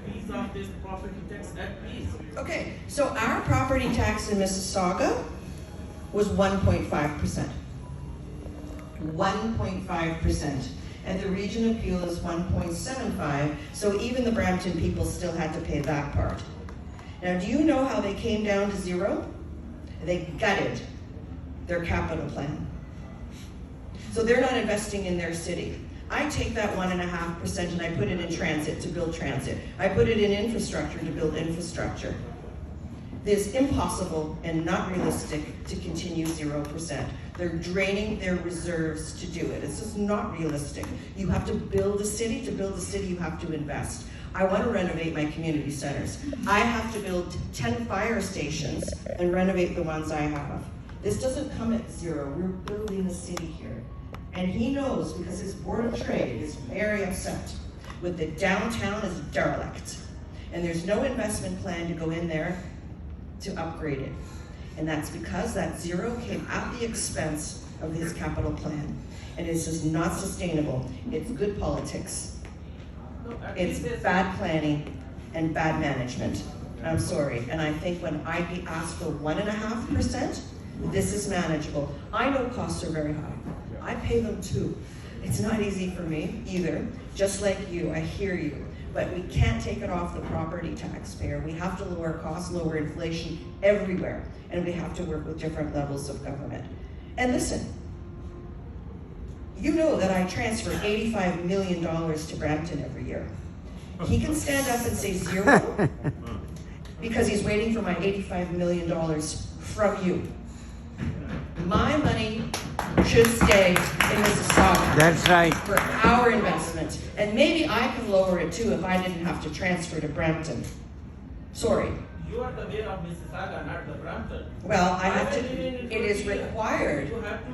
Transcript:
Piece of this property tax at peace. Okay, so our property tax in Mississauga was 1.5%. 1.5%. And the region appeal is 1.75, so even the Brampton people still had to pay that part. Now, do you know how they came down to zero? They gutted their capital plan. So they're not investing in their city. I take that 1.5% and I put it in transit to build transit. I put it in infrastructure to build infrastructure. It's impossible and not realistic to continue 0%. They're draining their reserves to do it. It's just not realistic. You have to build a city. To build a city, you have to invest. I want to renovate my community centers. I have to build 10 fire stations and renovate the ones I have. This doesn't come at zero. We're building a city here. And he knows, because his board of trade is very upset with the downtown is derelict. And there's no investment plan to go in there to upgrade it. And that's because that zero came at the expense of his capital plan. And it's just not sustainable. It's good politics. It's bad planning and bad management. I'm sorry. And I think when I be asked for 1.5%, this is manageable. I know costs are very high. I pay them too. It's not easy for me either. Just like you, I hear you. But we can't take it off the property taxpayer. We have to lower costs, lower inflation everywhere. And we have to work with different levels of government. And listen, you know that I transfer $85 million to Brampton every year. He can stand up and say zero because he's waiting for my $85 million from you. My money should stay in Mississauga. That's right. For our investment. And maybe I can lower it too if I didn't have to transfer to Brampton. Sorry. You are the mayor of Mississauga, not the Brampton. Well, I have to, it is required. You have to